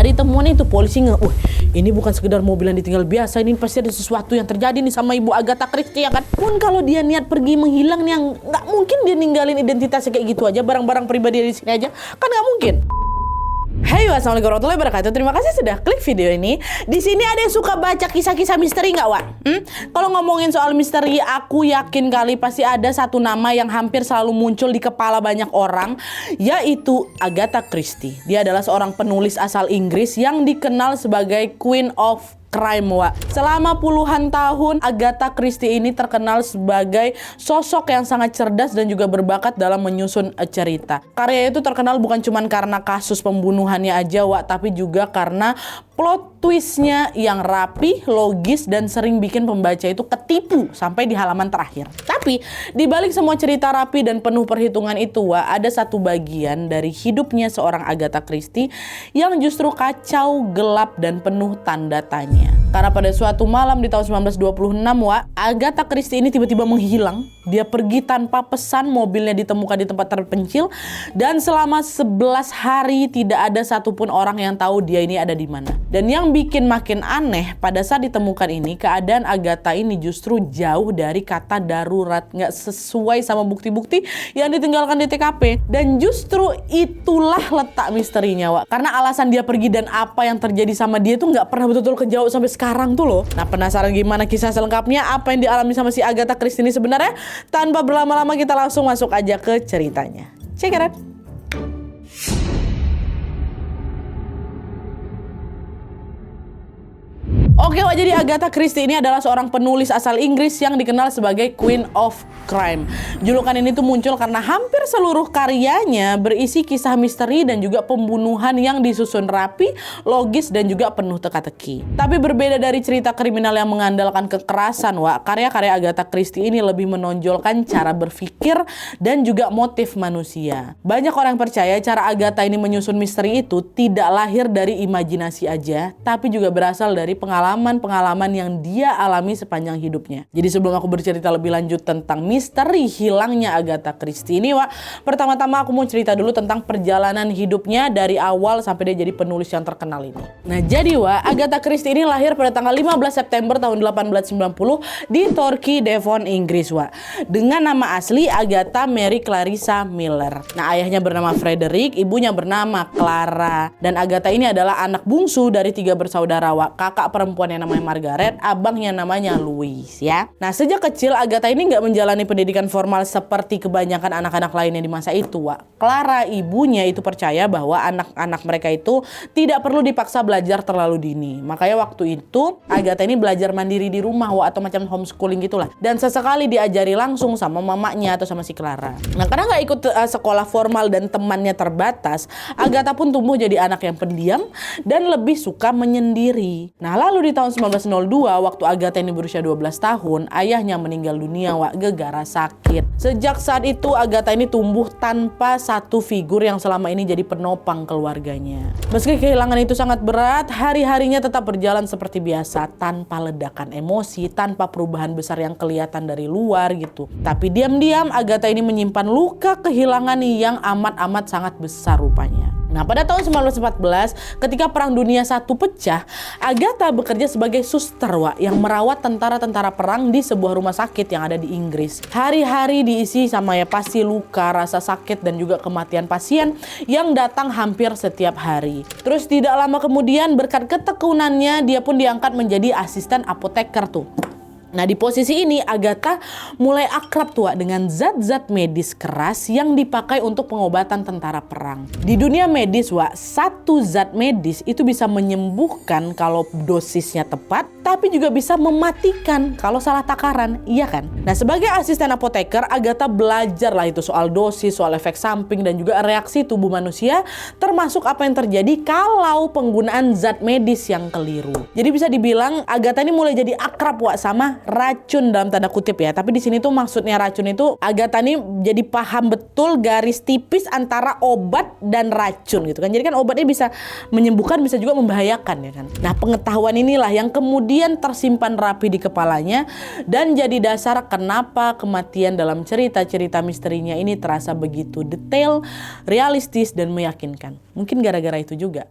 Dari temuan itu polisi ini bukan sekedar mobil yang ditinggal biasa, ini pasti ada sesuatu yang terjadi nih sama Ibu Agatha Christie ya kan. Pun kalau dia niat pergi menghilang nih, yang nggak mungkin dia ninggalin identitasnya kayak gitu aja, barang-barang pribadi di sini aja, kan nggak mungkin. Hey, assalamualaikum warahmatullahi wabarakatuh. Terima kasih sudah klik video ini. Di sini ada yang suka baca kisah-kisah misteri nggak, Wak? Kalau ngomongin soal misteri, aku yakin kali pasti ada satu nama yang hampir selalu muncul di kepala banyak orang, yaitu Agatha Christie. Dia adalah seorang penulis asal Inggris yang dikenal sebagai Queen of Crime, Wak. Selama puluhan tahun, Agatha Christie ini terkenal sebagai sosok yang sangat cerdas dan juga berbakat dalam menyusun cerita. Karya itu terkenal bukan cuma karena kasus pembunuhannya aja, Wak, tapi juga karena plot twistnya yang rapi, logis, dan sering bikin pembaca itu ketipu sampai di halaman terakhir. Tapi di balik semua cerita rapi dan penuh perhitungan itu, Wak, ada satu bagian dari hidupnya seorang Agatha Christie yang justru kacau, gelap, dan penuh tanda tanya. Karena pada suatu malam di tahun 1926, Wak, Agatha Christie ini tiba-tiba menghilang. Dia pergi tanpa pesan, mobilnya ditemukan di tempat terpencil, dan selama 11 hari tidak ada satupun orang yang tahu dia ini ada di mana. Dan yang bikin makin aneh, pada saat ditemukan ini, keadaan Agatha ini justru jauh dari kata darurat, nggak sesuai sama bukti-bukti yang ditinggalkan di TKP. Dan justru itulah letak misterinya, Wak. Karena alasan dia pergi dan apa yang terjadi sama dia itu nggak pernah betul-betul kejawab sampai sekarang tuh loh. Nah, penasaran gimana kisah selengkapnya, apa yang dialami sama si Agatha Christie ini sebenarnya? Tanpa berlama-lama kita langsung masuk aja ke ceritanya. Check it out. Oke, Wak, jadi Agatha Christie ini adalah seorang penulis asal Inggris yang dikenal sebagai Queen of Crime. Julukan ini tuh muncul karena hampir seluruh karyanya berisi kisah misteri dan juga pembunuhan yang disusun rapi, logis, dan juga penuh teka-teki. Tapi berbeda dari cerita kriminal yang mengandalkan kekerasan, Wak, karya-karya Agatha Christie ini lebih menonjolkan cara berpikir dan juga motif manusia. Banyak orang percaya cara Agatha ini menyusun misteri itu tidak lahir dari imajinasi aja, tapi juga berasal dari pengalaman yang dia alami sepanjang hidupnya. Jadi sebelum aku bercerita lebih lanjut tentang misteri hilangnya Agatha Christie ini, Wak, pertama-tama aku mau cerita dulu tentang perjalanan hidupnya dari awal sampai dia jadi penulis yang terkenal ini. Nah, jadi, Wak, Agatha Christie ini lahir pada tanggal 15 September tahun 1890 di Torquay, Devon, Inggris, Wak. Dengan nama asli Agatha Mary Clarissa Miller. Nah, ayahnya bernama Frederick, ibunya bernama Clara. Dan Agatha ini adalah anak bungsu dari 3 bersaudara, Wak. Kakak perempuan yang namanya Margaret, abangnya namanya Louis, ya. Nah, sejak kecil Agatha ini nggak menjalani pendidikan formal seperti kebanyakan anak-anak lainnya di masa itu, Wak. Clara, ibunya itu percaya bahwa anak-anak mereka itu tidak perlu dipaksa belajar terlalu dini. Makanya waktu itu Agatha ini belajar mandiri di rumah, Wak, atau macam homeschooling gitulah. Dan sesekali diajari langsung sama mamanya atau sama si Clara. Nah, karena nggak ikut sekolah formal dan temannya terbatas, Agatha pun tumbuh jadi anak yang pendiam dan lebih suka menyendiri. Nah, lalu di tahun 1902, waktu Agatha ini berusia 12 tahun, ayahnya meninggal dunia, Wak, gegara sakit. Sejak saat itu Agatha ini tumbuh tanpa satu figur yang selama ini jadi penopang keluarganya. Meski kehilangan itu sangat berat, hari-harinya tetap berjalan seperti biasa, tanpa ledakan emosi, tanpa perubahan besar yang kelihatan dari luar gitu. Tapi diam-diam Agatha ini menyimpan luka kehilangan yang amat-amat sangat besar rupanya. Nah, pada tahun 1914, ketika Perang Dunia I pecah, Agatha bekerja sebagai suster, Wak, yang merawat tentara-tentara perang di sebuah rumah sakit yang ada di Inggris. Hari-hari diisi sama pasti luka, rasa sakit, dan juga kematian pasien yang datang hampir setiap hari. Terus tidak lama kemudian, berkat ketekunannya, dia pun diangkat menjadi asisten apoteker tuh. Nah, di posisi ini Agatha mulai akrab tua dengan zat-zat medis keras yang dipakai untuk pengobatan tentara perang. Di dunia medis, Wak, satu zat medis itu bisa menyembuhkan kalau dosisnya tepat, tapi juga bisa mematikan kalau salah takaran, iya kan? Nah, sebagai asisten apoteker, Agatha belajar lah itu soal dosis, soal efek samping, dan juga reaksi tubuh manusia, termasuk apa yang terjadi kalau penggunaan zat medis yang keliru. Jadi bisa dibilang Agatha ini mulai jadi akrab, Wak, sama racun dalam tanda kutip ya. Tapi di sini tuh maksudnya racun itu Agatha nih jadi paham betul garis tipis antara obat dan racun gitu kan. Jadi kan obatnya bisa menyembuhkan, bisa juga membahayakan ya kan. Nah, pengetahuan inilah yang kemudian tersimpan rapi di kepalanya dan jadi dasar kenapa kematian dalam cerita-cerita misterinya ini terasa begitu detail, realistis dan meyakinkan. Mungkin gara-gara itu juga.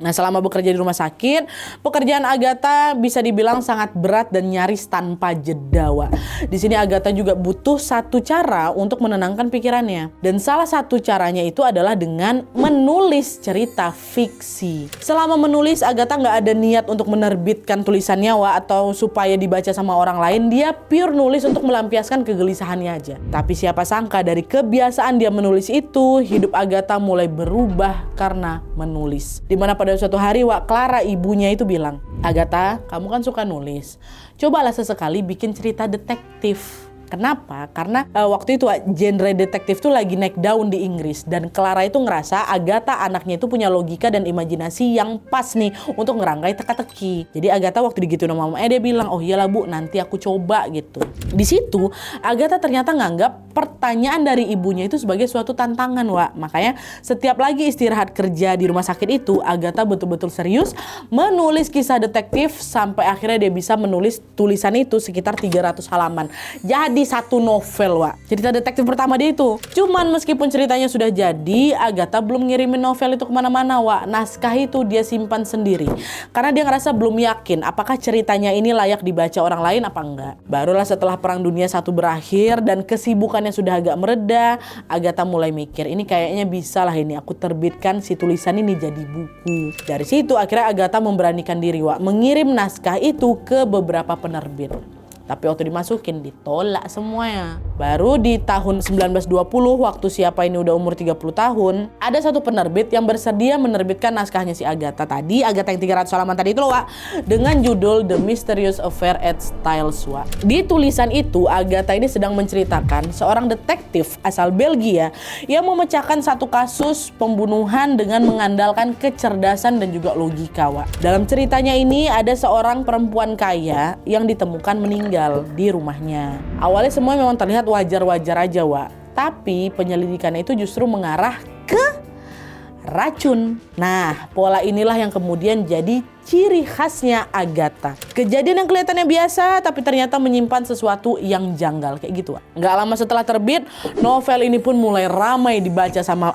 Nah, selama bekerja di rumah sakit, pekerjaan Agatha bisa dibilang sangat berat dan nyaris tanpa jeda, Wak. Di sini Agatha juga butuh satu cara untuk menenangkan pikirannya. Dan salah satu caranya itu adalah dengan menulis cerita fiksi. Selama menulis, Agatha nggak ada niat untuk menerbitkan tulisannya, Wak, atau supaya dibaca sama orang lain. Dia pure nulis untuk melampiaskan kegelisahannya aja. Tapi siapa sangka dari kebiasaan dia menulis itu, hidup Agatha mulai berubah karena menulis. Dimana pada suatu hari, Wak, Clara ibunya itu bilang, "Agatha, kamu kan suka nulis. Cobalah sesekali bikin cerita detektif." Kenapa? Karena waktu itu genre detektif tuh lagi naik daun di Inggris. Dan Clara itu ngerasa Agatha anaknya itu punya logika dan imajinasi yang pas nih untuk ngerangkai teka-teki. Jadi Agatha waktu digituin sama mamanya, dia bilang, "Oh iyalah Bu, nanti aku coba," gitu. Di situ Agatha ternyata nganggap pertanyaan dari ibunya itu sebagai suatu tantangan, Wak. Makanya setiap lagi istirahat kerja di rumah sakit itu, Agatha betul-betul serius menulis kisah detektif sampai akhirnya dia bisa menulis tulisan itu sekitar 300 halaman. Jadi satu novel, Wak. Cerita detektif pertama dia itu. Cuman meskipun ceritanya sudah jadi, Agatha belum ngirimin novel itu kemana-mana, Wak. Naskah itu dia simpan sendiri. Karena dia ngerasa belum yakin apakah ceritanya ini layak dibaca orang lain apa enggak. Barulah setelah Perang Dunia I berakhir dan kesibukannya sudah agak mereda, Agatha mulai mikir, ini kayaknya bisa lah ini aku terbitkan si tulisan ini jadi buku. Dari situ akhirnya Agatha memberanikan diri, Wak, mengirim naskah itu ke beberapa penerbit. Tapi waktu dimasukin ditolak semuanya. Baru di tahun 1920 waktu siapa ini udah umur 30 tahun, ada satu penerbit yang bersedia menerbitkan naskahnya si Agatha tadi, Agatha yang 300 halaman tadi itu loh, Wak, dengan judul The Mysterious Affair at Styles, Wak. Di tulisan itu Agatha ini sedang menceritakan seorang detektif asal Belgia yang memecahkan satu kasus pembunuhan dengan mengandalkan kecerdasan dan juga logika, Wak. Dalam ceritanya ini ada seorang perempuan kaya yang ditemukan meninggal di rumahnya. Awalnya semua memang terlihat wajar-wajar aja, Wak. Tapi penyelidikannya itu justru mengarah ke racun. Nah, pola inilah yang kemudian jadi ciri khasnya Agatha. Kejadian yang kelihatannya biasa tapi ternyata menyimpan sesuatu yang janggal kayak gitu, Wak. Nggak lama setelah terbit, novel ini pun mulai ramai dibaca sama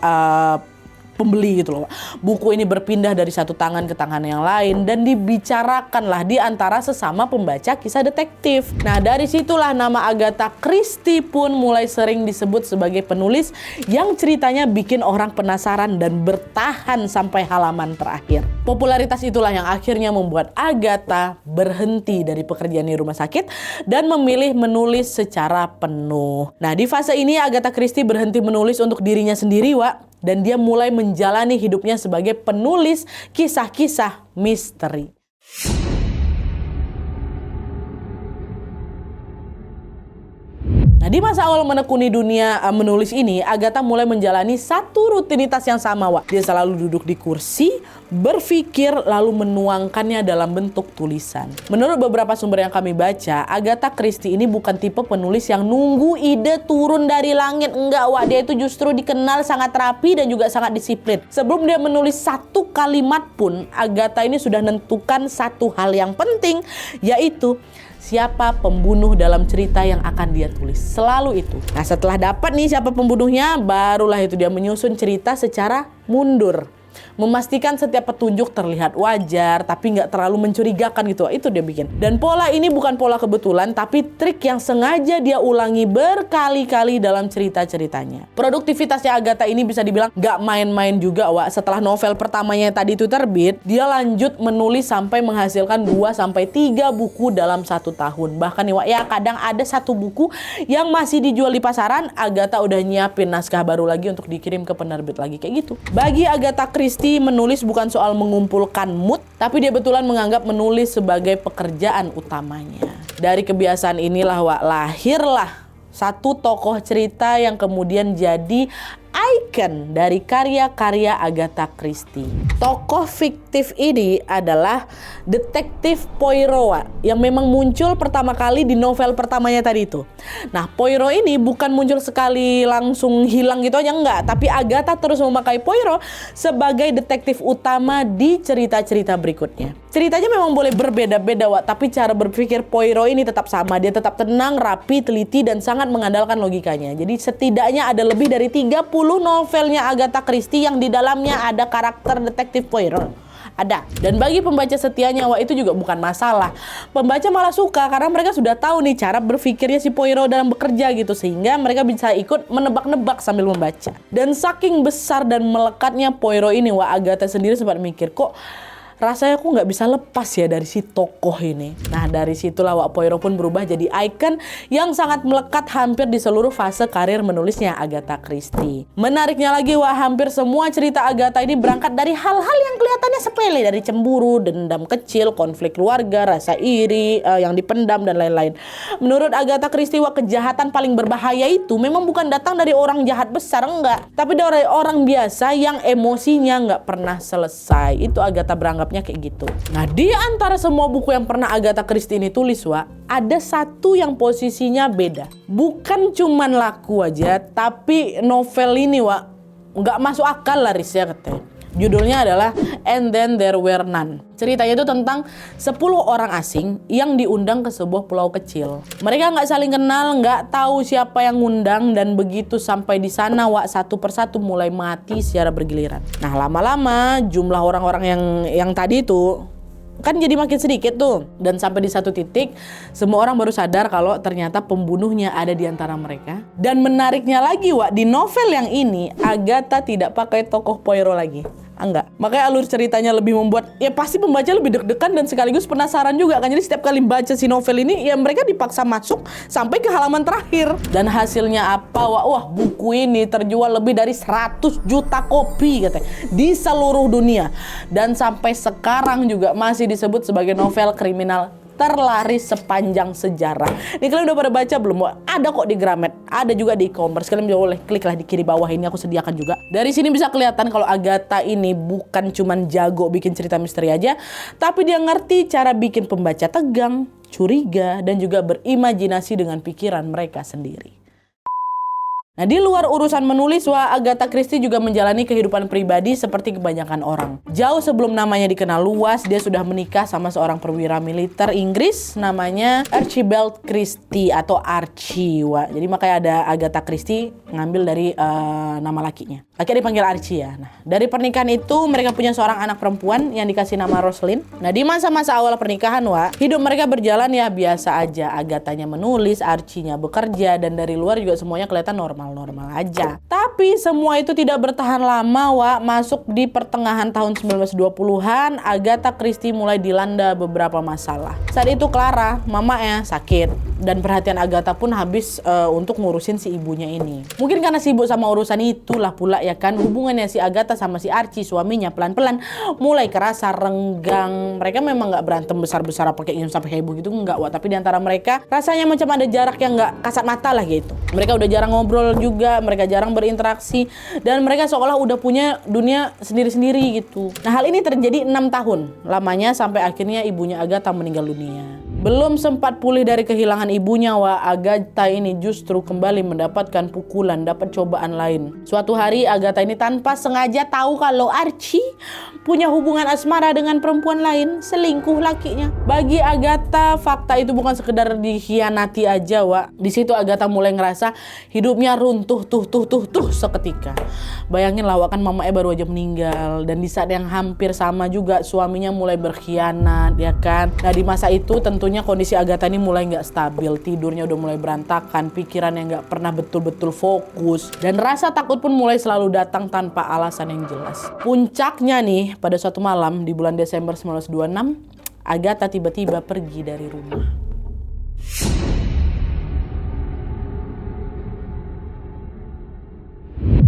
pembeli gitu loh. Buku ini berpindah dari satu tangan ke tangan yang lain dan dibicarakanlah di antara sesama pembaca kisah detektif. Nah, dari situlah nama Agatha Christie pun mulai sering disebut sebagai penulis yang ceritanya bikin orang penasaran dan bertahan sampai halaman terakhir. Popularitas itulah yang akhirnya membuat Agatha berhenti dari pekerjaan di rumah sakit dan memilih menulis secara penuh. Nah, di fase ini Agatha Christie berhenti menulis untuk dirinya sendiri, Wak. Dan dia mulai menjalani hidupnya sebagai penulis kisah-kisah misteri. Nah, di masa awal menekuni dunia menulis ini, Agatha mulai menjalani satu rutinitas yang sama, Wak. Dia selalu duduk di kursi, berpikir, lalu menuangkannya dalam bentuk tulisan. Menurut beberapa sumber yang kami baca, Agatha Christie ini bukan tipe penulis yang nunggu ide turun dari langit. Enggak, Wak. Dia itu justru dikenal sangat rapi dan juga sangat disiplin. Sebelum dia menulis satu kalimat pun, Agatha ini sudah menentukan satu hal yang penting, yaitu siapa pembunuh dalam cerita yang akan dia tulis. Selalu itu. Nah, setelah dapat nih siapa pembunuhnya, barulah itu dia menyusun cerita secara mundur. Memastikan setiap petunjuk terlihat wajar tapi nggak terlalu mencurigakan gitu. Itu dia bikin. Dan pola ini bukan pola kebetulan tapi trik yang sengaja dia ulangi berkali-kali dalam cerita-ceritanya. Produktivitasnya Agatha ini bisa dibilang nggak main-main juga, Wak. Setelah novel pertamanya tadi itu terbit, dia lanjut menulis sampai menghasilkan 2-3 buku dalam 1 tahun. Bahkan nih, Wak, ya kadang ada satu buku yang masih dijual di pasaran, Agatha udah nyiapin naskah baru lagi untuk dikirim ke penerbit lagi kayak gitu. Bagi Agatha Christie, menulis bukan soal mengumpulkan mood, tapi dia betulan menganggap menulis sebagai pekerjaan utamanya. Dari kebiasaan inilah, Wak, lahirlah satu tokoh cerita yang kemudian jadi ikon dari karya-karya Agatha Christie. Tokoh fiktif ini adalah detektif Poirot, yang memang muncul pertama kali di novel pertamanya tadi itu. Nah, Poirot ini bukan muncul sekali langsung hilang gitu aja, enggak. Tapi Agatha terus memakai Poirot sebagai detektif utama di cerita-cerita berikutnya. Ceritanya memang boleh berbeda-beda, Wak, tapi cara berpikir Poirot ini tetap sama. Dia tetap tenang, rapi, teliti, dan sangat mengandalkan logikanya. Jadi setidaknya ada lebih dari 30 novelnya Agatha Christie yang di dalamnya ada karakter detektif Poirot. Ada. Dan bagi pembaca setianya, wah itu juga bukan masalah. Pembaca malah suka karena mereka sudah tahu nih cara berpikirnya si Poirot dalam bekerja gitu, sehingga mereka bisa ikut menebak-nebak sambil membaca. Dan saking besar dan melekatnya Poirot ini, wah Agatha sendiri sempat mikir, kok rasanya aku nggak bisa lepas ya dari si tokoh ini. Nah dari situlah Wak Poirot pun berubah jadi ikon yang sangat melekat hampir di seluruh fase karir menulisnya Agatha Christie. Menariknya lagi Wak, hampir semua cerita Agatha ini berangkat dari hal-hal yang kelihatannya sepele, dari cemburu, dendam kecil, konflik keluarga, rasa iri yang dipendam dan lain-lain. Menurut Agatha Christie, Wak, kejahatan paling berbahaya itu memang bukan datang dari orang jahat besar, enggak, tapi dari orang biasa yang emosinya nggak pernah selesai. Itu Agatha beranggap kayak gitu. Nah di antara semua buku yang pernah Agatha Christie ini tulis, Wak, ada satu yang posisinya beda. Bukan cuman laku aja, tapi novel ini, Wak, nggak masuk akal lah Riz ya katanya. Judulnya adalah And Then There Were None. Ceritanya itu tentang 10 orang asing yang diundang ke sebuah pulau kecil. Mereka nggak saling kenal, nggak tahu siapa yang ngundang, dan begitu sampai di sana, Wak, satu persatu mulai mati secara bergiliran. Nah lama-lama jumlah orang-orang yang tadi itu kan jadi makin sedikit tuh. Dan sampai di satu titik semua orang baru sadar kalau ternyata pembunuhnya ada di antara mereka. Dan menariknya lagi, Wak, di novel yang ini Agatha tidak pakai tokoh Poirot lagi. Enggak. Makanya alur ceritanya lebih membuat ya pasti pembaca lebih deg-degan dan sekaligus penasaran juga kan. Jadi setiap kali baca si novel ini ya mereka dipaksa masuk sampai ke halaman terakhir. Dan hasilnya apa? Wah, buku ini terjual lebih dari 100 juta kopi katanya di seluruh dunia. Dan sampai sekarang juga masih disebut sebagai novel kriminal terlaris sepanjang sejarah. Ini kalian udah pada baca belum? Ada kok di Gramet, ada juga di e-commerce. Kalian boleh kliklah di kiri bawah ini, aku sediakan juga. Dari sini bisa kelihatan kalau Agatha ini bukan cuman jago bikin cerita misteri aja, tapi dia ngerti cara bikin pembaca tegang, curiga, dan juga berimajinasi dengan pikiran mereka sendiri. Nah di luar urusan menulis, Wak, Agatha Christie juga menjalani kehidupan pribadi seperti kebanyakan orang. Jauh sebelum namanya dikenal luas, dia sudah menikah sama seorang perwira militer Inggris namanya Archibald Christie atau Archie, Wak. Jadi makanya ada Agatha Christie ngambil dari nama lakinya. Laki dipanggil Archie ya. Nah dari pernikahan itu mereka punya seorang anak perempuan yang dikasih nama Rosalind. Nah di masa-masa awal pernikahan, Wak, hidup mereka berjalan ya biasa aja. Agathanya menulis, Archie-nya bekerja, dan dari luar juga semuanya kelihatan normal aja. Tapi semua itu tidak bertahan lama, Wak. Masuk di pertengahan tahun 1920-an, Agatha Christie mulai dilanda beberapa masalah. Saat itu Clara, mamanya, sakit. Dan perhatian Agatha pun habis untuk ngurusin si ibunya ini. Mungkin karena sibuk sama urusan itulah pula ya kan, hubungannya si Agatha sama si Archie, suaminya, pelan-pelan mulai kerasa renggang. Mereka memang gak berantem besar-besar apa kayak sampai heboh gitu, enggak, Wak. Tapi diantara mereka rasanya macam ada jarak yang gak kasat mata lah gitu. Mereka udah jarang ngobrol juga, mereka jarang berinteraksi, dan mereka seolah udah punya dunia sendiri-sendiri gitu. Nah hal ini terjadi 6 tahun lamanya sampai akhirnya ibunya Agatha meninggal dunia. Belum sempat pulih dari kehilangan ibunya, Wak, Agatha ini justru kembali mendapatkan pukulan, dapat cobaan lain. Suatu hari Agatha ini tanpa sengaja tahu kalau Archie punya hubungan asmara dengan perempuan lain, selingkuh lakinya. Bagi Agatha fakta itu bukan sekedar dikhianati aja, Wak. Di situ Agatha mulai ngerasa hidupnya runtuh tuh seketika. Bayangin lah, Wak, kan mamanya baru aja meninggal, dan di saat yang hampir sama juga suaminya mulai berkhianat, ya kan. Nah di masa itu tentunya kondisi Agatha ini mulai nggak stabil, tidurnya udah mulai berantakan, pikirannya nggak pernah betul-betul fokus, dan rasa takut pun mulai selalu datang tanpa alasan yang jelas. Puncaknya nih, pada suatu malam di bulan Desember 1926, Agatha tiba-tiba pergi dari rumah.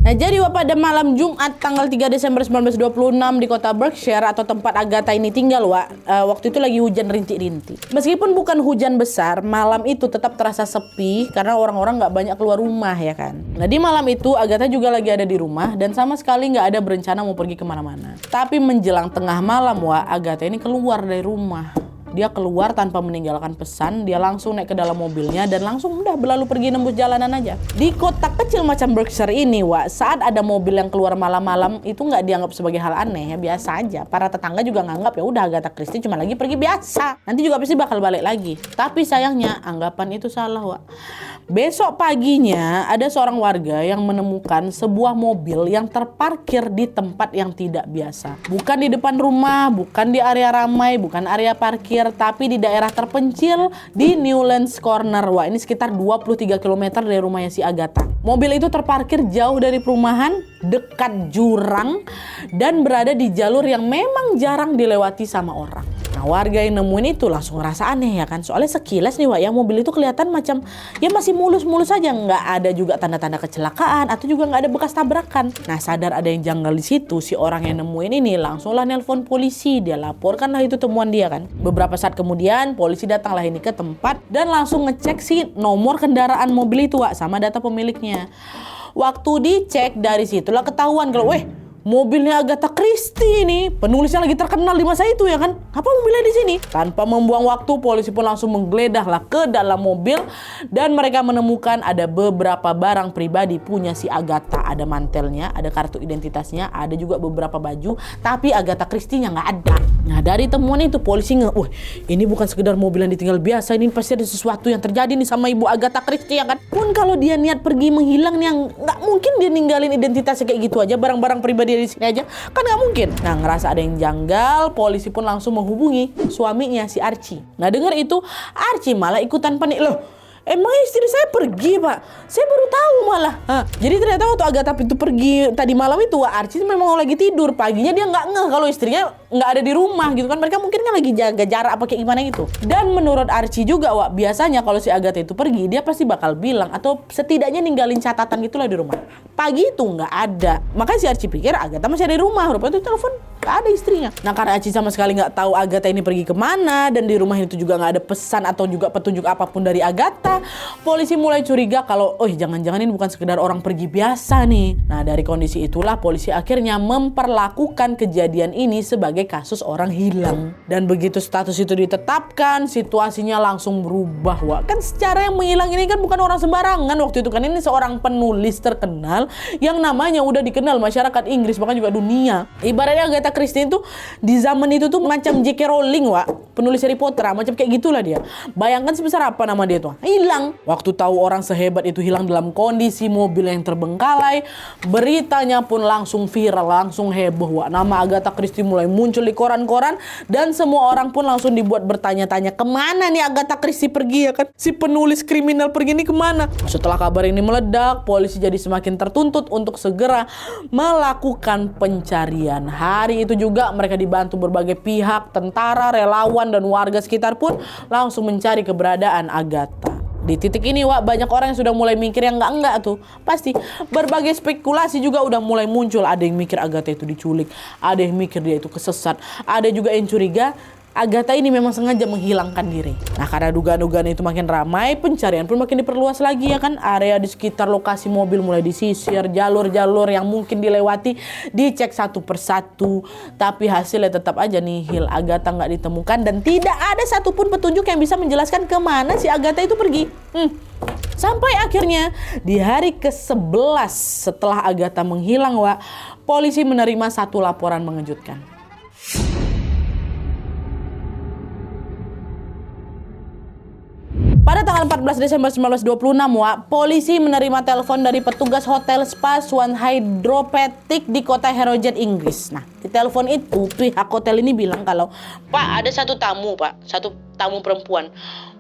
Nah jadi pada malam Jumat tanggal 3 Desember 1926 di kota Berkshire atau tempat Agatha ini tinggal, Wak, waktu itu lagi hujan rintik-rintik. Meskipun bukan hujan besar, malam itu tetap terasa sepi karena orang-orang nggak banyak keluar rumah ya kan. Nah di malam itu Agatha juga lagi ada di rumah dan sama sekali nggak ada berencana mau pergi kemana-mana. Tapi menjelang tengah malam, Wak, Agatha ini keluar dari rumah. Dia keluar tanpa meninggalkan pesan, dia langsung naik ke dalam mobilnya dan langsung udah berlalu pergi nembus jalanan aja. Di kota kecil macam Berkshire ini, saat ada mobil yang keluar malam-malam itu nggak dianggap sebagai hal aneh, ya biasa aja. Para tetangga juga nganggap ya udah Agatha Christie cuma lagi pergi biasa. Nanti juga pasti bakal balik lagi. Tapi sayangnya anggapan itu salah, Besok paginya ada seorang warga yang menemukan sebuah mobil yang terparkir di tempat yang tidak biasa. Bukan di depan rumah, bukan di area ramai, bukan area parkir, tapi di daerah terpencil di Newlands Corner. Ini sekitar 23 km dari rumahnya si Agatha. Mobil itu terparkir jauh dari perumahan, dekat jurang, dan berada di jalur yang memang jarang dilewati sama orang. Nah, warga yang nemuin itu langsung ngerasa aneh ya kan. Soalnya sekilas nih ya mobil itu kelihatan macam ya masih mulus-mulus aja, nggak ada juga tanda-tanda kecelakaan atau juga nggak ada bekas tabrakan. Nah, sadar ada yang janggal di situ, si orang yang nemuin ini langsunglah nelpon polisi. Dia laporkanlah itu temuan dia kan. Beberapa saat kemudian polisi datanglah ini ke tempat dan langsung ngecek si nomor kendaraan mobil itu sama data pemiliknya. Waktu dicek dari situlah ketahuan kalau mobilnya Agatha Christie ini, penulisnya lagi terkenal di masa itu ya kan. Apa mobilnya di sini? Tanpa membuang waktu, polisi pun langsung menggeledah ke dalam mobil dan mereka menemukan ada beberapa barang pribadi punya si Agatha. Ada mantelnya, ada kartu identitasnya, ada juga beberapa baju, tapi Agatha Christie-nya nggak ada. Nah, dari temuan itu polisi ini bukan sekedar mobil yang ditinggal biasa, ini pasti ada sesuatu yang terjadi nih sama ibu Agatha Christie ya kan. Pun kalau dia niat pergi menghilang nih, nggak mungkin dia ninggalin identitasnya kayak gitu aja, barang-barang pribadi di sini aja kan nggak mungkin. Nah, ngerasa ada yang janggal, polisi pun langsung menghubungi suaminya si Archie. Nah, dengar itu Archie malah ikutan panik. Loh, emang istri saya pergi, Pak? Saya baru tahu malah. Jadi ternyata waktu Agatha itu pergi tadi malam itu, Archie memang lagi tidur. Paginya dia nggak ngeh kalau istrinya nggak ada di rumah gitu kan. Mereka mungkin kan lagi jaga jarak apa kayak gimana gitu. Dan menurut Archie juga, biasanya kalau si Agatha itu pergi, dia pasti bakal bilang atau setidaknya ninggalin catatan gitulah di rumah. Pagi itu nggak ada. Makanya si Archie pikir Agatha masih ada di rumah. Rupanya itu telepon nggak ada istrinya. Nah, karena Archie sama sekali nggak tahu Agatha ini pergi kemana dan di rumah itu juga nggak ada pesan atau juga petunjuk apapun dari Agatha, polisi mulai curiga kalau jangan-jangan ini bukan sekedar orang pergi biasa nih. Nah, dari kondisi itulah polisi akhirnya memperlakukan kejadian ini sebagai kasus orang hilang. Dan begitu status itu ditetapkan, situasinya langsung berubah, Kan secara yang menghilang ini kan bukan orang sembarangan waktu itu kan. Ini seorang penulis terkenal yang namanya udah dikenal masyarakat Inggris bahkan juga dunia. Ibaratnya Agatha Christie itu di zaman itu tuh macam J.K. Rowling, penulis Harry Potter, macam kayak gitulah dia. Bayangkan sebesar apa nama dia tuh. Hilang. Waktu tahu orang sehebat itu hilang dalam kondisi mobil yang terbengkalai, beritanya pun langsung viral, langsung heboh, Nama Agatha Christie mulai muncul di koran-koran dan semua orang pun langsung dibuat bertanya-tanya kemana nih Agatha Christie pergi ya kan. Si penulis kriminal pergi nih kemana? Setelah kabar ini meledak, polisi jadi semakin tertuntut untuk segera melakukan pencarian. Hari itu juga mereka dibantu berbagai pihak, tentara, relawan, dan warga sekitar pun langsung mencari keberadaan Agatha. Di titik ini banyak orang yang sudah mulai mikir yang enggak tuh. Pasti berbagai spekulasi juga udah mulai muncul. Ada yang mikir Agatha itu diculik, ada yang mikir dia itu kesesat, ada juga yang curiga Agatha ini memang sengaja menghilangkan diri. Nah, karena dugaan-dugaan itu makin ramai, pencarian pun makin diperluas lagi ya kan. Area di sekitar lokasi mobil mulai disisir, jalur-jalur yang mungkin dilewati dicek satu persatu. Tapi hasilnya tetap aja nihil. Agatha nggak ditemukan dan tidak ada satupun petunjuk yang bisa menjelaskan kemana si Agatha itu pergi. Sampai akhirnya di hari ke-11 setelah Agatha menghilang, polisi menerima satu laporan mengejutkan. Pada tanggal 14 Desember 1926, polisi menerima telepon dari petugas hotel spa Swan Hydropathic di kota Harrogate, Inggris. Nah, di telepon itu pihak hotel ini bilang kalau, Pak, ada satu tamu perempuan.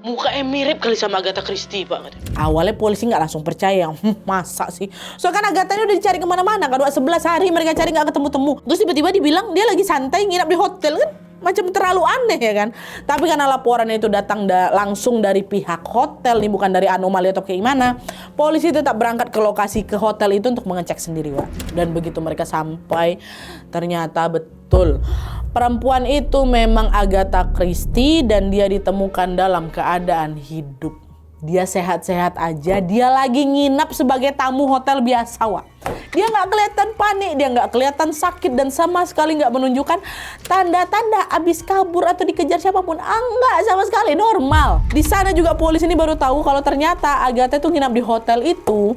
Mukanya mirip kali sama Agatha Christie, Pak. Awalnya polisi nggak langsung percaya. Masa sih? Soalnya kan Agatha ini udah dicari kemana-mana. Kan 11 hari mereka cari nggak ketemu-temu. Terus tiba-tiba dibilang dia lagi santai nginap di hotel kan? Macam terlalu aneh ya kan. Tapi karena laporannya itu datang langsung dari pihak hotel nih, bukan dari anomali atau kayak gimana, polisi tetap berangkat ke lokasi ke hotel itu untuk mengecek sendiri, Dan begitu mereka sampai, ternyata betul perempuan itu memang Agatha Christie dan dia ditemukan dalam keadaan hidup. Dia sehat-sehat aja, dia lagi nginap sebagai tamu hotel biasa, Wak. Dia nggak kelihatan panik, dia nggak kelihatan sakit, dan sama sekali nggak menunjukkan tanda-tanda abis kabur atau dikejar siapapun. Nggak, sama sekali normal. Di sana juga polisi ini baru tahu kalau ternyata Agatha itu nginap di hotel itu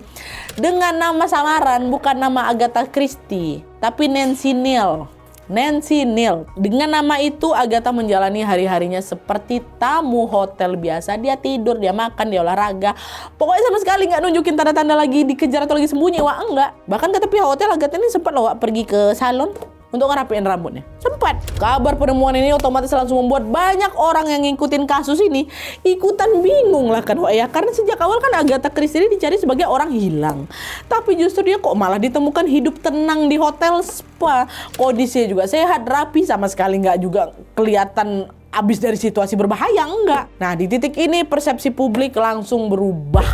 dengan nama samaran, bukan nama Agatha Christie, tapi Nancy Neal. Nancy Neal. Dengan nama itu Agatha menjalani hari-harinya seperti tamu hotel biasa. Dia tidur, dia makan, dia olahraga. Pokoknya sama sekali nggak nunjukin tanda-tanda lagi dikejar atau lagi sembunyi. Wah, enggak. Bahkan kata pihak hotel, Agatha ini sempat loh pergi ke salon untuk ngerapiin rambutnya. Sempat. Kabar penemuan ini otomatis langsung membuat banyak orang yang ngikutin kasus ini ikutan bingung lah kan, ya. Karena sejak awal kan Agatha Christie ini dicari sebagai orang hilang. Tapi justru dia kok malah ditemukan hidup tenang di hotel spa. Kondisinya juga sehat, rapi, sama sekali nggak juga kelihatan abis dari situasi berbahaya, enggak. Nah, di titik ini persepsi publik langsung berubah.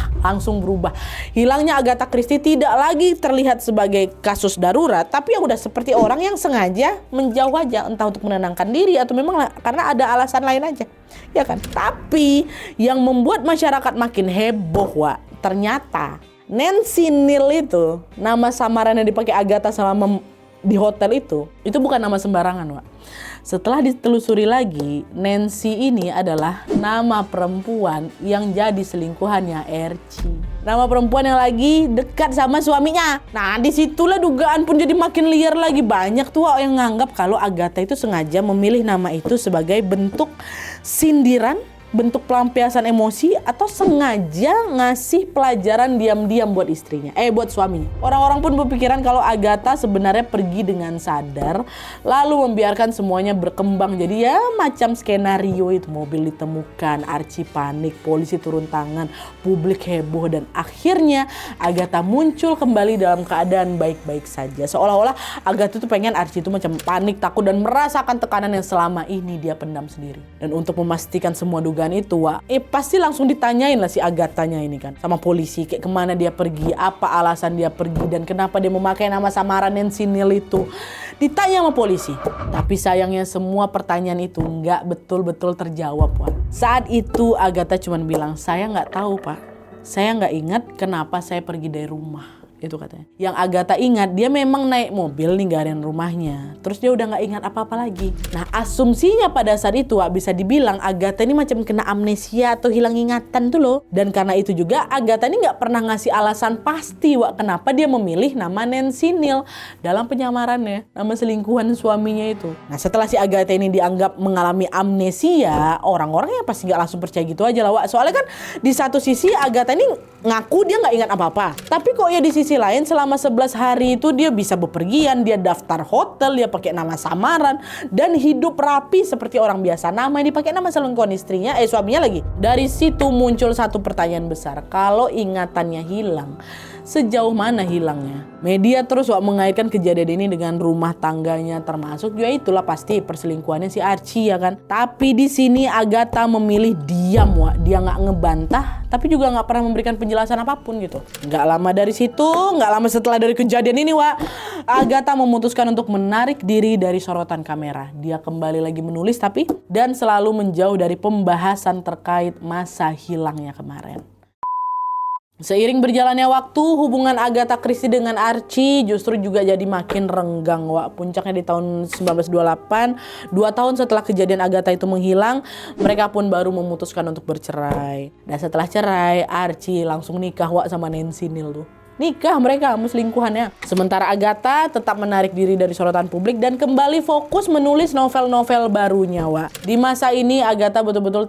Hilangnya Agatha Christie tidak lagi terlihat sebagai kasus darurat, tapi yang udah seperti orang yang sengaja menjauh aja, entah untuk menenangkan diri atau memang karena ada alasan lain aja, ya kan. Tapi yang membuat masyarakat makin heboh, Wak, ternyata Nancy Neal itu, nama samaran yang dipakai Agatha selama di hotel itu bukan nama sembarangan, Wak. Setelah ditelusuri lagi, Nancy ini adalah nama perempuan yang jadi selingkuhannya Archie. Nama perempuan yang lagi dekat sama suaminya. Nah, disitulah dugaan pun jadi makin liar lagi. Banyak tuh yang nganggap kalau Agatha itu sengaja memilih nama itu sebagai bentuk sindiran, bentuk pelampiasan emosi, atau sengaja ngasih pelajaran diam-diam buat istrinya, buat suaminya. Orang-orang pun berpikiran kalau Agatha sebenarnya pergi dengan sadar, lalu membiarkan semuanya berkembang. Jadi ya macam skenario itu, mobil ditemukan, Archie panik, polisi turun tangan, publik heboh, dan akhirnya Agatha muncul kembali dalam keadaan baik-baik saja. Seolah-olah Agatha tuh pengen Archie itu macam panik, takut, dan merasakan tekanan yang selama ini dia pendam sendiri. Dan untuk memastikan semua dugaan itu, Wak, pasti langsung ditanyain lah si Agathanya ini kan sama polisi, kayak kemana dia pergi, apa alasan dia pergi, dan kenapa dia memakai nama samaran Nancy Neal itu. Ditanya sama polisi. Tapi sayangnya semua pertanyaan itu nggak betul-betul terjawab, Wak. Saat itu Agatha cuma bilang, saya nggak tahu, Pak. Saya nggak ingat kenapa saya pergi dari rumah. Itu katanya. Yang Agatha ingat, dia memang naik mobil ninggalin rumahnya. Terus dia udah gak ingat apa-apa lagi. Nah, asumsinya pada saat itu, Wak, bisa dibilang Agatha ini macam kena amnesia atau hilang ingatan tuh loh. Dan karena itu juga Agatha ini gak pernah ngasih alasan pasti, Wak, kenapa dia memilih nama Nancy Neal dalam penyamarannya, nama selingkuhan suaminya itu. Nah, setelah si Agatha ini dianggap mengalami amnesia, orang-orang yang pasti gak langsung percaya gitu aja lah, Wak. Soalnya kan di satu sisi Agatha ini ngaku dia gak ingat apa-apa. Tapi kok ya di sisi lain selama 11 hari itu dia bisa bepergian, dia daftar hotel, dia pakai nama samaran, dan hidup rapi seperti orang biasa. Nama yang dipakai nama selingkuhan istrinya, suaminya lagi. Dari situ muncul satu pertanyaan besar. Kalau ingatannya hilang, sejauh mana hilangnya? Media terus, Wak, mengaitkan kejadian ini dengan rumah tangganya, termasuk juga itulah pasti perselingkuhannya si Archie, ya kan. Tapi di sini Agatha memilih diam, Wak. Dia nggak ngebantah, tapi juga nggak pernah memberikan penjelasan apapun gitu. Nggak lama dari situ, nggak lama setelah dari kejadian ini, Wak, Agatha memutuskan untuk menarik diri dari sorotan kamera. Dia kembali lagi menulis dan selalu menjauh dari pembahasan terkait masa hilangnya kemarin. Seiring berjalannya waktu, hubungan Agatha Christie dengan Archie justru juga jadi makin renggang, Wak. Puncaknya di tahun 1928, 2 tahun setelah kejadian Agatha itu menghilang, mereka pun baru memutuskan untuk bercerai. Dan setelah cerai, Archie langsung nikah, Wak, sama Nancy Neal tuh. Nikah mereka, selingkuhannya. Sementara Agatha tetap menarik diri dari sorotan publik dan kembali fokus menulis novel-novel barunya, Wak. Di masa ini Agatha betul-betul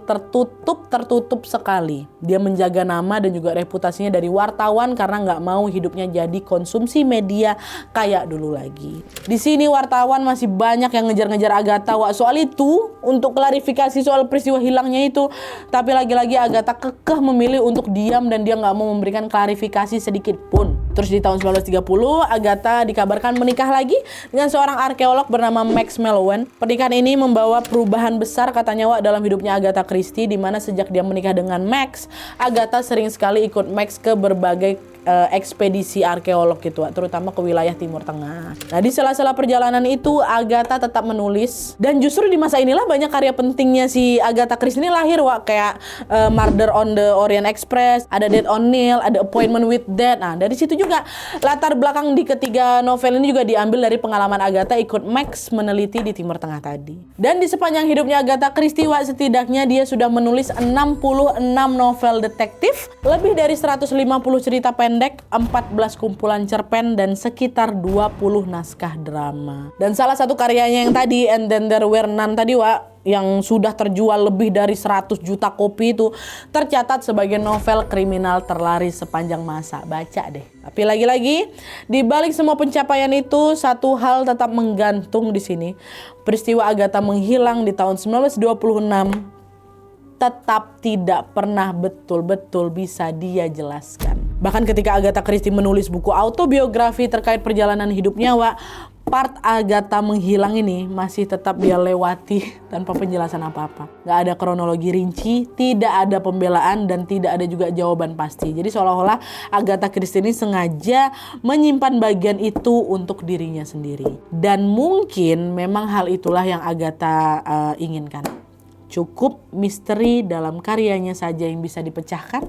tertutup sekali. Dia menjaga nama dan juga reputasinya dari wartawan karena nggak mau hidupnya jadi konsumsi media kayak dulu lagi. Di sini wartawan masih banyak yang ngejar-ngejar Agatha, Wak, soal itu, untuk klarifikasi soal peristiwa hilangnya itu. Tapi lagi-lagi Agatha kekeh memilih untuk diam dan dia nggak mau memberikan klarifikasi sedikit pun. Terus di tahun 1930, Agatha dikabarkan menikah lagi dengan seorang arkeolog bernama Max Mallowan. Pernikahan ini membawa perubahan besar katanya, Wak, dalam hidupnya Agatha Christie, di mana sejak dia menikah dengan Max, Agatha sering sekali ikut Max ke berbagai ekspedisi arkeolog gitu, terutama ke wilayah Timur Tengah. Nah, di sela-sela perjalanan itu Agatha tetap menulis, dan justru di masa inilah banyak karya pentingnya si Agatha Christie ini lahir, Wak, kayak Murder on the Orient Express, ada Death on Nil, ada Appointment with Death. Nah, dari situ juga latar belakang di ketiga novel ini juga diambil dari pengalaman Agatha ikut Max meneliti di Timur Tengah tadi. Dan di sepanjang hidupnya Agatha Christie, Wak, setidaknya dia sudah menulis 66 novel detektif, lebih dari 150 cerita pendek, 14 kumpulan cerpen, dan sekitar 20 naskah drama. Dan salah satu karyanya yang tadi, And Then There Were None tadi, Wak, yang sudah terjual lebih dari 100 juta kopi itu tercatat sebagai novel kriminal terlaris sepanjang masa. Baca deh. Tapi lagi-lagi di balik semua pencapaian itu, satu hal tetap menggantung di sini. Peristiwa Agatha menghilang di tahun 1926 tetap tidak pernah betul-betul bisa dia jelaskan. Bahkan ketika Agatha Christie menulis buku autobiografi terkait perjalanan hidupnya, Wak, part Agatha menghilang ini masih tetap dia lewati tanpa penjelasan apa-apa. Gak ada kronologi rinci, tidak ada pembelaan, dan tidak ada juga jawaban pasti. Jadi seolah-olah Agatha Christie ini sengaja menyimpan bagian itu untuk dirinya sendiri. Dan mungkin memang hal itulah yang Agatha inginkan. Cukup misteri dalam karyanya saja yang bisa dipecahkan.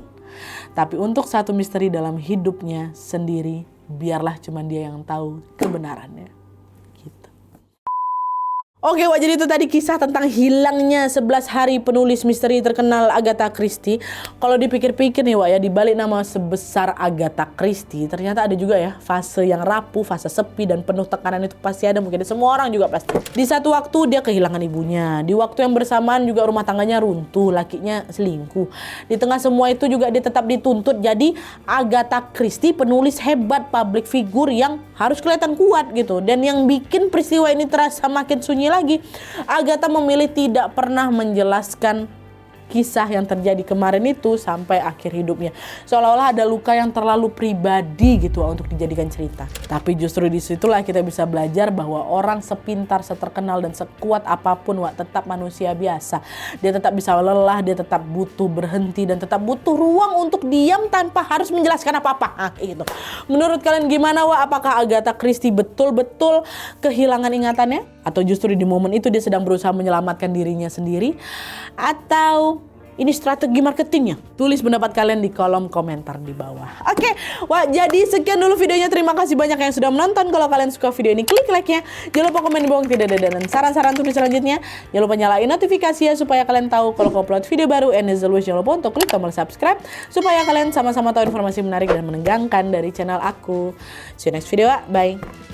Tapi untuk satu misteri dalam hidupnya sendiri, biarlah cuma dia yang tahu kebenarannya. Gitu. Oke, Wak, jadi itu tadi kisah tentang hilangnya 11 hari penulis misteri terkenal Agatha Christie. Kalau dipikir-pikir nih, Wak, ya, dibalik nama sebesar Agatha Christie, ternyata ada juga ya fase yang rapuh, fase sepi dan penuh tekanan. Itu pasti ada, mungkin semua orang juga pasti. Di satu waktu dia kehilangan ibunya, di waktu yang bersamaan juga rumah tangganya runtuh, lakinya selingkuh. Di tengah semua itu juga dia tetap dituntut jadi Agatha Christie, penulis hebat, public figure yang harus kelihatan kuat gitu. Dan yang bikin peristiwa ini terasa makin sunyi lagi, Agatha memilih tidak pernah menjelaskan kisah yang terjadi kemarin itu sampai akhir hidupnya. Seolah-olah ada luka yang terlalu pribadi gitu untuk dijadikan cerita. Tapi justru disitulah kita bisa belajar bahwa orang sepintar, seterkenal, dan sekuat apapun, Wak, tetap manusia biasa. Dia tetap bisa lelah, dia tetap butuh berhenti, dan tetap butuh ruang untuk diam tanpa harus menjelaskan apa-apa. Gitu. Menurut kalian gimana, Wak? Apakah Agatha Christie betul-betul kehilangan ingatannya? Atau justru di momen itu dia sedang berusaha menyelamatkan dirinya sendiri? Atau ini strategi marketingnya? Tulis pendapat kalian di kolom komentar di bawah. Oke, wah, jadi sekian dulu videonya. Terima kasih banyak yang sudah menonton. Kalau kalian suka video ini, klik like-nya. Jangan lupa komen di bawah tidak ada, dan saran-saran untuk selanjutnya. Jangan lupa nyalain notifikasi ya, supaya kalian tahu kalau aku upload video baru. And as always, jangan lupa untuk klik tombol subscribe supaya kalian sama-sama tahu informasi menarik dan menegangkan dari channel aku. See you next video, bye.